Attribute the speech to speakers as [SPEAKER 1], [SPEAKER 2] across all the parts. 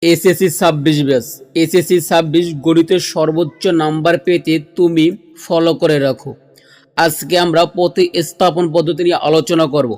[SPEAKER 1] SSC 26 batch. SSC 26 গণিতের সর্বোচ্চ number পেতে তুমি ফলো করে রাখো। আজকে আমরা প্রতিস্থাপন পদ্ধতি নিয়ে আলোচনা করব।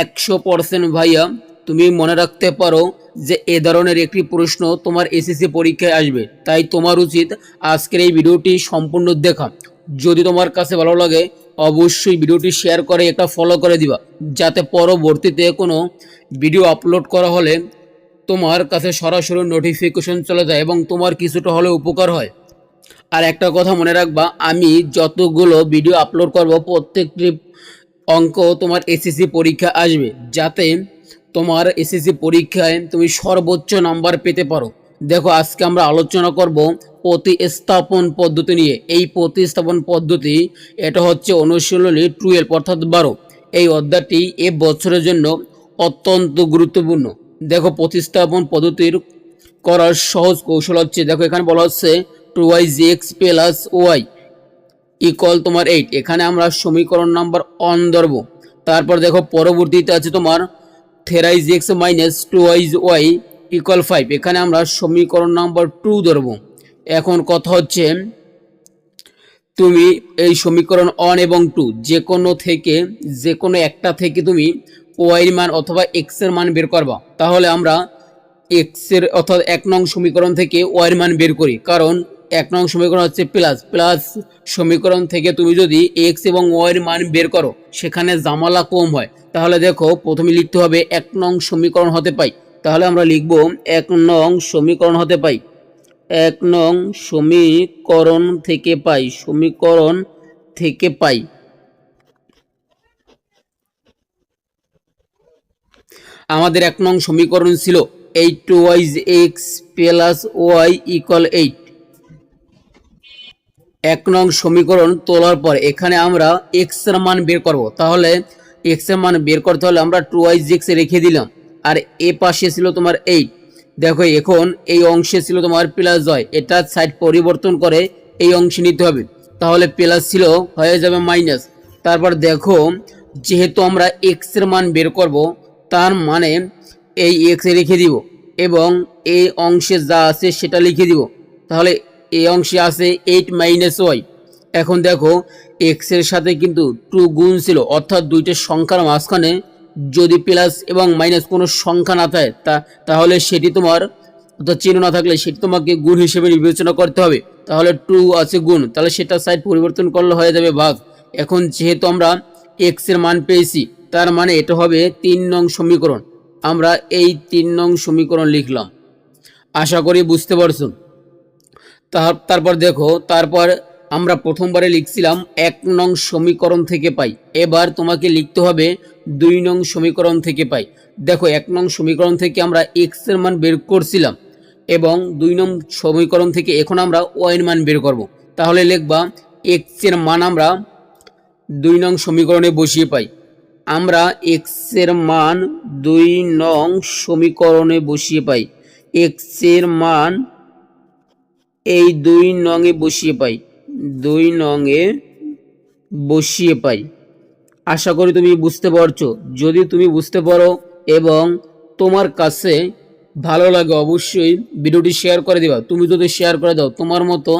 [SPEAKER 1] 100% ভাইয়া তুমি মনে রাখতে পারো যে এ ধরনের একটি প্রশ্ন তোমার এসএসসি পরীক্ষায় আসবে, তাই তোমার উচিত আজকের এই ভিডিওটি সম্পূর্ণ দেখা। যদি তোমার কাছে ভালো লাগে অবশ্যই ভিডিওটি শেয়ার করে একটা ফলো করে দিবা, যাতে পরবর্তীতে কোনো ভিডিও আপলোড করা হলে তোমার কাছে সরাসরি নোটিফিকেশন চলে যায় এবং তোমার কিছুটা হলেও উপকার হয়। আর একটা কথা মনে রাখবা, আমি যতগুলো ভিডিও আপলোড করব প্রত্যেকটি অঙ্ক তোমার এসএসসি পরীক্ষা আসবে, যাতে তোমার এসএসসি পরীক্ষায় তুমি সর্বোচ্চ নাম্বার পেতে পারো। দেখো, আজকে আমরা আলোচনা করব প্রতিস্থাপন পদ্ধতি নিয়ে। এই প্রতিস্থাপন পদ্ধতি এটা হচ্ছে অনুশীলনী 12 অর্থাৎ 12। এই অধ্যায়টি এ বছরের জন্য অত্যন্ত গুরুত্বপূর্ণ। দেখো, প্রতিস্থাপন পদ্ধতির করার সহজ কৌশল হচ্ছে, দেখো এখানে বলা হচ্ছে 2x প্লাস ওয়াই ইকুয়াল তোমার 8। এখানে আমরা সমীকরণ নাম্বার 1 ধরবো। তারপর দেখো পরবর্তীতে আছে তোমার 3x মাইনাস 2y ইকুয়াল 5। এখানে আমরা সমীকরণ নাম্বার 2 ধরবো। এখন কথা হচ্ছে, তুমি এই সমীকরণ 1 এবং 2 যে কোনো একটা থেকে তুমি ওয়াই এর মান অথবা এক্স এর মান বের করবা। তাহলে আমরা এক্স এর অর্থাৎ 1 নং সমীকরণ থেকে ওয়াই এর মান বের করি, কারণ 1 নং সমীকরণ হচ্ছে প্লাস সমীকরণ থেকে তুমি যদি এক্স এবং ওয়াই এর মান বের করো সেখানে জামালা কম হয়। তাহলে দেখো, প্রথমে লিখতে হবে 1 নং সমীকরণ হতে পাই। তাহলে আমরা লিখব 1 নং সমীকরণ হতে পাই, 1 নং সমীকরণ থেকে পাই। আমাদের 1 নং সমীকরণ ছিল 8y(x প্লাস y ইকুয়াল 8। 1 নং সমীকরণ তোলার পর এখানে আমরা x এর মান বের করব। তাহলে x এর মান বের করতে হলে আমরা 2y(x) রেখে দিলাম, আর এ পাশে ছিল তোমার 8। দেখো, এখন এই অংশে ছিল তোমার প্লাস y, এটা সাইড পরিবর্তন করে এই অংশে নিতে হবে। তাহলে প্লাস ছিল হয়ে যাবে মাইনাস। তারপর দেখো, যেহেতু আমরা x এর মান বের করব, তার মানে এই x রেখে দিব এবং এই অংশে যা আছে সেটা লিখে দিব। তাহলে এই অংশে আছে 8 মাইনাস ওয়াই। এখন দেখো, x এর সাথে কিন্তু 2 গুণ ছিল, অর্থাৎ দুইটা সংখ্যার মাঝখানে যদি প্লাস এবং মাইনাস কোনো সংখ্যা না থাকে তাহলে সেটি তোমার অর্থাৎ চিহ্ন না থাকলে সেটি তোমাকে গুণ হিসেবে বিবেচনা করতে হবে। তাহলে 2 আছে গুণ, তাহলে সেটা সাইড পরিবর্তন করলে হয়ে যাবে ভাগ। এখন যেহেতু আমরা x এর মান পেয়েছি, তার মানে এটা হবে 3 নং সমীকরণ। আমরা এই 3 নং সমীকরণ লিখলাম। আশা করি বুঝতে পারছো। তারপর দেখো, তারপর আমরা প্রথমবারে লিখছিলাম 1 নং সমীকরণ থেকে পাই। এবার তোমাকে লিখতে হবে 2 নং সমীকরণ থেকে পাই। দেখো, 1 নং সমীকরণ থেকে আমরা x এর মান বের করছিলাম এবং 2 নং সমীকরণ থেকে এখন আমরা y এর মান বের করব। তাহলে লিখবা x এর মান আমরা 2 নং সমীকরণে বসিয়ে পাই। আমরা x এর মান 2 নং সমীকরণে বসিয়ে পাই। x এর মান এই 2 নংয়ে বসিয়ে পাই। আশা করি তুমি বুঝতে পারছো। যদি তুমি বুঝতে পারো এবং তোমার কাছে ভালো লাগে অবশ্যই ভিডিওটি শেয়ার করে দিবা। তুমি যদি শেয়ার করে দাও, তোমার মতো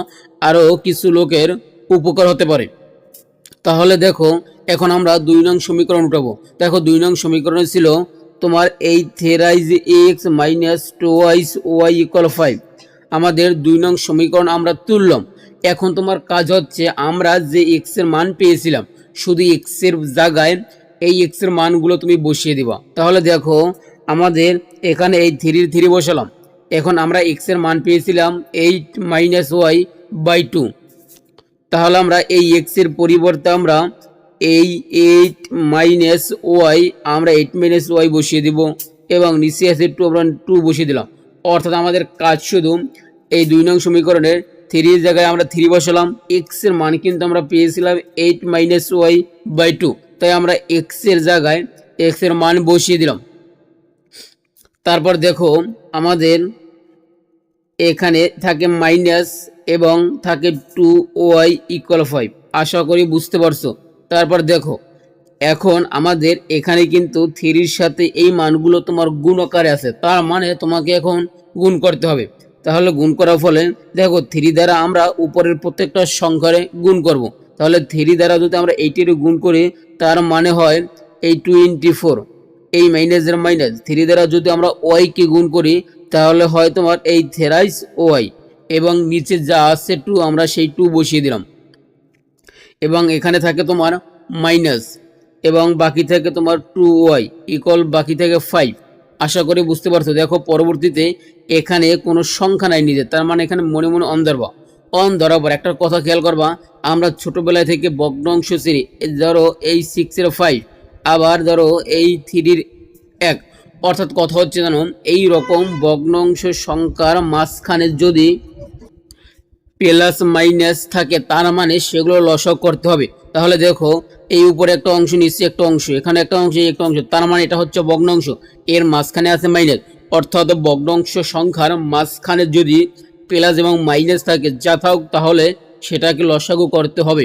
[SPEAKER 1] আরও কিছু লোকের উপকার হতে পারে। তাহলে দেখো, এখন আমরা 2 নং সমীকরণ উঠাবো। দেখো, 2 নং সমীকরণে ছিল তোমার 3x মাইনাস 2y ইকুয়াল 5। আমাদের 2 নং সমীকরণ আমরা তুললাম। এখন তোমার কাজ হচ্ছে, আমরা যে x এর মান পেয়েছিলাম শুধু x এর জায়গায় এই x এর মানগুলো তুমি বসিয়ে দিবা। তাহলে দেখো, আমাদের এখানে এই 3 বসালাম। এখন আমরা x এর মান পেয়েছিলাম 8 মাইনাস ওয়াই বাই 2। তাহলে আমরা এই x এর পরিবর্তে আমরা এই 8 মাইনাস ওয়াই বসিয়ে দিব এবং নিচে আছে 2, আমরা 2 বসিয়ে দিলাম। অর্থাৎ আমাদের কাজ শুধু এই 2 নং সমীকরণের 3 জায়গায় আমরা 3 বসালাম। x এর মান কিন্তু আমরা পেয়েছিলাম 8 মাইনাস ওয়াই বাই 2, তাই আমরা x এর জায়গায় x এর মান বসিয়ে দিলাম। তারপর দেখো, আমাদের এখানে থাকে মাইনাস এবং থাকে 2y ইকুয়াল 5। আশা করি বুঝতে পারছো। তারপর দেখো, এখন আমাদের এখানে কিন্তু 3 এর সাথে এই মানগুলো তোমার গুণ আকারে আছে, তার মানে তোমাকে এখন গুণ করতে হবে। তাহলে গুণ করার ফলে দেখো 3 দ্বারা আমরা উপরের প্রত্যেকটা সংখ্যারে গুণ করব। তাহলে 3 দ্বারা যদি আমরা 80 গুণ করি তার মানে হয় এই 24, এই মাইনাসের মাইনাস 3 দ্বারা যদি আমরা ওয়াই কে গুণ করি তাহলে হয় তোমার এই থেরাইস ওয়াই, এবং নিচে যা আছে 2 আমরা সেই 2 বসিয়ে দিলাম, এবং এখানে থাকে তোমার মাইনাস, এবং বাকি থাকে তোমার 2y ইকুয়াল বাকি থাকে 5। আশা করি বুঝতে পারছো। দেখো পরবর্তীতে এখানে কোনো সংখ্যা নাই নিজে, তার মানে এখানে মনে মনে অন ধরবা। অন ধরার পর একটা কথা খেয়াল করবা, আমরা ছোটবেলায় থেকে ভগ্নাংশ শ্রেণী, ধরো এই 6-এর 5, আবার ধরো এই 3-এর 1, অর্থাৎ কথা হচ্ছে জানো এই রকম ভগ্নাংশ সংখ্যার মাঝখানে যদি প্লাস মাইনাস থাকে তার মানে সেগুলো লসাগু করতে হবে। তাহলে দেখো এই উপরে একটা অংশ, নিচে একটা অংশ, এখানে একটা অংশ, একটা অংশ, তার মানে এটা হচ্ছে ভগ্নাংশ, এর মাঝখানে আছে মাইনাস, অর্থাৎ ভগ্নাংশ সংখ্যার মাঝখানে যদি প্লাস এবং মাইনাস থাকে যা থাক তাহলে সেটাকে লসাগু করতে হবে।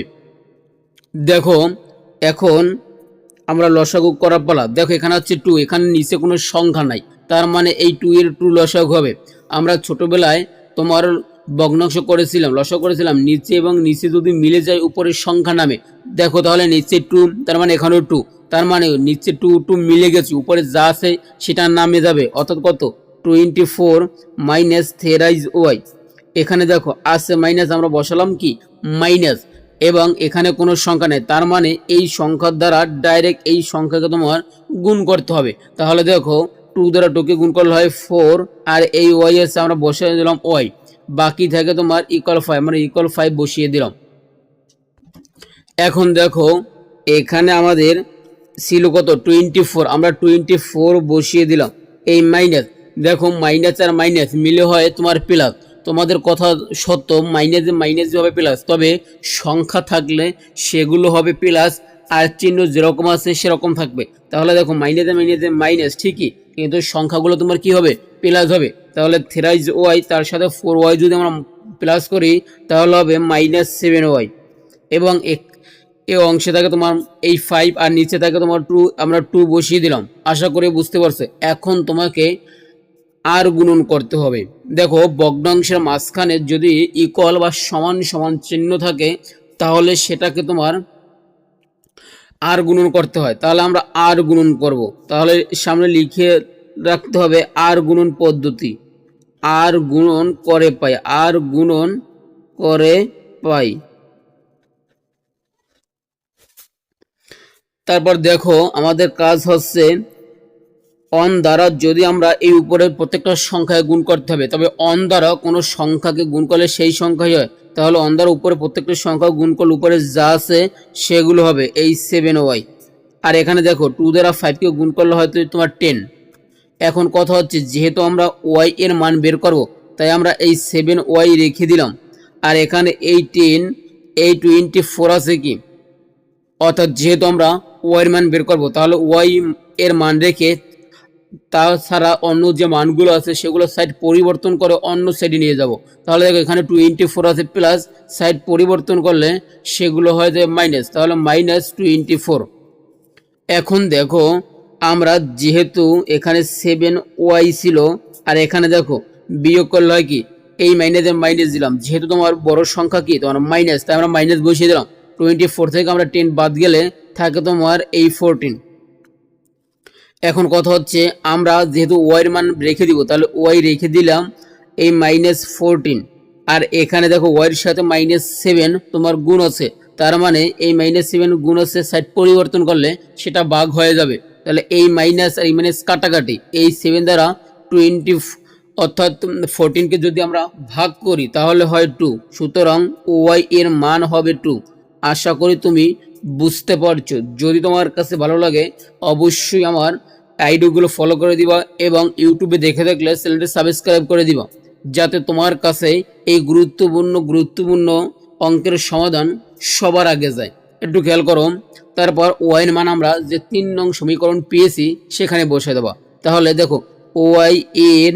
[SPEAKER 1] দেখো এখন আমরা লসাগু করার পালা। দেখো এখানে হচ্ছে 2, এখানে নিচে কোনো সংখ্যা নাই, তার মানে এই 2 এর 2 লসাগু হবে। আমরা ছোটবেলায় তোমার ভগ্নাংশ করেছিলাম, লসাগু করেছিলাম, নিচে এবং নিচে যদি মিলে যায় উপরের সংখ্যা নামে, দেখো তাহলে নিচে 2, তার মানে এখানেও 2, তার মানে নিচে 2 2 মিলে গেছে, উপরে যা আছে সেটা নামে যাবে, অর্থাৎ কত 24 মাইনাস থেরাইজ ওয়াই। এখানে দেখো আছে মাইনাস, আমরা বসালাম কি মাইনাস, এবং এখানে কোনো সংখ্যা নেই, তার মানে এই সংখ্যার দ্বারা ডাইরেক্ট এই সংখ্যাকে তোমার গুণ করতে হবে। তাহলে দেখো 2 দ্বারা 2 কে গুণ করলে হয় 4, আর এই ওয়াই এসে আমরা বসিয়ে দিলাম ওয়াই, বাকি থাকে তোমার ইকুয়াল 5, আমরা ইকুয়াল 5 বসিয়ে দিলাম। এখন দেখো এখানে আমাদের ছিল কত 24, আমরা 24 বসিয়ে দিলাম, এই মাইনাস, দেখো মাইনাস আর মাইনাস মিলে হয় তোমার প্লাস। তোমাদের কথা সত্য, মাইনাসে মাইনাস হবে প্লাস, তবে সংখ্যা থাকলে সেগুলো হবে প্লাস, আর চিহ্ন যেরকম আছে সেরকম থাকবে। তাহলে দেখো মাইনাসে মাইনাসে মাইনাস ঠিকই, কিন্তু সংখ্যাগুলো তোমার কি হবে প্লাস হবে। তাহলে থেরাইজ ওয়াই তার সাথে 4y যদি আমরা প্লাস করি তাহলে হবে -7y, এবং এই অংশে থাকে তোমার এই 5, আর নিচে থাকে তোমার 2, আমরা 2 বসিয়ে দিলাম। আশা করি বুঝতে পারছো। এখন তোমাকে আর গুণন করতে হবে। দেখো ভগ্নাংশের মাঝখানে যদি ইকুয়াল বা সমান সমান চিহ্ন থাকে তাহলে সেটাকে তোমার আর গুণন করতে হয়, তাহলে আমরা আর গুণন করব। তাহলে সামনে লিখে রাখতে হবে আর গুণন পদ্ধতি, আর গুণন করে পাই, আর গুণন করে পাই। তারপর দেখো আমাদের কাজ হচ্ছে অন দ্বারা যদি আমরা এই উপরের প্রত্যেকটা সংখ্যায় গুণ করতে হবে, তবে অন দ্বারা কোনো সংখ্যাকে গুণ করলে সেই সংখ্যাই হয়। তাহলে অন দ্বারা উপরে প্রত্যেকটা সংখ্যা গুণ করলে উপরে যা আছে সেগুলো হবে এই 7y, আর এখানে দেখো 2 দ্বারা 5কে গুণ করলে হয়তো তোমার 10। এখন কথা হচ্ছে যেহেতু আমরা ওয়াই এর মান বের করব তাই আমরা এই 7y রেখে দিলাম, আর এখানে এই 10, এই 24 আছে কি, অর্থাৎ যেহেতু আমরা ওয়াই এর মান বের করব তাহলে ওয়াই এর মান রেখে তাছাড়া অন্য যে মানগুলো আছে সেগুলো সাইড পরিবর্তন করে অন্য সাইডে নিয়ে যাব। তাহলে দেখো এখানে 24 আছে, প্লাস সাইড পরিবর্তন করলে সেগুলো হয়ে যায় মাইনাস, তাহলে -24। এখন দেখো আমরা যেহেতু এখানে 7y ছিল, আর এখানে দেখো বিয়োগ করলে হয় কি এই মাইনাসে মাইনাস দিলাম, যেহেতু তোমার বড় সংখ্যা কি তোমার মাইনাস, তাই আমরা মাইনাস বসিয়ে দিলাম। 24 থেকে আমরা 10 বাদ গেলে থাকে তোমার এই 14। এখন কথা হচ্ছে আমরা যেহেতু ওয়াইয়ের মান রেখে দিব তাহলে ওয়াই রেখে দিলাম এই -14, আর এখানে দেখো ওয়াইয়ের সাথে -7 তোমার গুণ আছে, তার মানে এই -7 গুণ আছে সাইড পরিবর্তন করলে সেটা ভাগ হয়ে যাবে। তাহলে এই মাইনাস আর এই মাইনাস কাটাকাটি, এই 7 দ্বারা 20 অর্থাৎ 14কে যদি আমরা ভাগ করি তাহলে হয় 2, সুতরাং ওয়াই এর মান হবে 2। আশা করি তুমি বুঝতে পারছো। যদি তোমার কাছে ভালো লাগে অবশ্যই আমার আইডিগুলো ফলো করে দিবা, এবং ইউটিউবে দেখে থাকলে চ্যানেলটি সাবস্ক্রাইব করে দিবা, যাতে তোমার কাছে এই গুরুত্বপূর্ণ অঙ্কের সমাধান সবার আগে যায়। একটু খেয়াল করো। তারপর ওয়াই এর মান আমরা যে 3 নং সমীকরণ পেয়েছি সেখানে বসে দেবা। তাহলে দেখো ওয়াই এর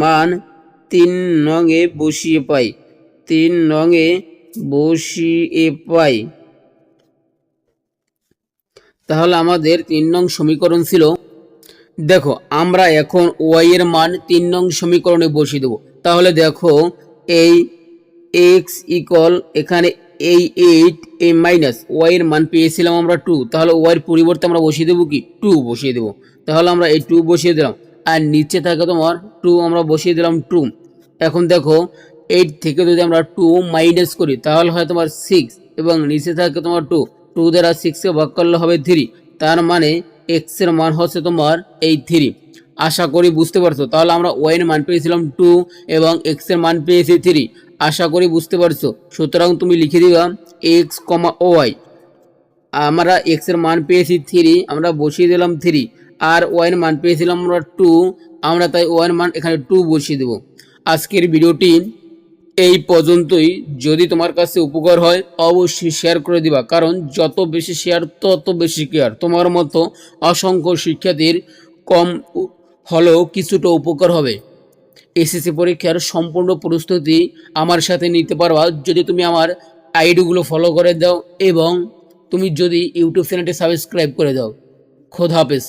[SPEAKER 1] মান 3 নং এ বসিয়ে পাই, 3 নং এ বসিয়ে পাই। তাহলে আমাদের 3 নং সমীকরণ ছিল দেখো আমরা এখন ওয়াই এর মান 3 নং সমীকরণে বসিয়ে দেবো। তাহলে দেখো এই এক্স ইকুয়াল এখানে এই 8 এ মাইনাস ওয়াই এর মান পেয়েছিলাম আমরা 2, তাহলে ওয়াই এর পরিবর্তে আমরা বসিয়ে দেবো কি 2 বসিয়ে দেবো। তাহলে আমরা এই 2 বসিয়ে দিলাম, আর নিচে থাকে তোমার 2 আমরা বসিয়ে দিলাম 2। এখন দেখো 8 থেকে যদি আমরা 2 মাইনাস করি তাহলে হয় তোমার 6, এবং নিচে থাকে তোমার 2, 2 দ্বারা 6কে ভাগ করলে হবে 3, তার মানে এক্স এর মান হচ্ছে তোমার এই 3। আশা করি বুঝতে পারছো। তাহলে আমরা ওয়াই এর মান পেয়েছিলাম 2 এবং এক্স এর মান পেয়েছি 3, আশা করি বুঝতে পারছো। সুতরাং তুমি লিখে দিবা এক্স কমা ওয়াই। আমরা এক্স এর মান পেয়েছি 3, আমরা বসিয়ে দিলাম 3, আর ওয়াই এর মান পেয়েছিলাম আমরা 2, আমরা তাই ওয়াই এর মান এখানে 2 বসিয়ে দেব। আজকের ভিডিওটি এই পর্যন্তই। যদি তোমার কাছে উপকার হয় অবশ্যই শেয়ার করে দিবা, কারণ যত বেশি শেয়ার তত বেশি কেয়ার। তোমার মতো অসংখ্য শিক্ষার্থীর কম হলেও কিছুটা উপকার হবে। এসএসসি পরীক্ষার সম্পূর্ণ প্রস্তুতি আমার সাথে নিতে পারবা যদি তুমি আমার আইডিগুলো ফলো করে দাও এবং তুমি যদি ইউটিউব চ্যানেলটি সাবস্ক্রাইব করে দাও। খোদা হাফেজ।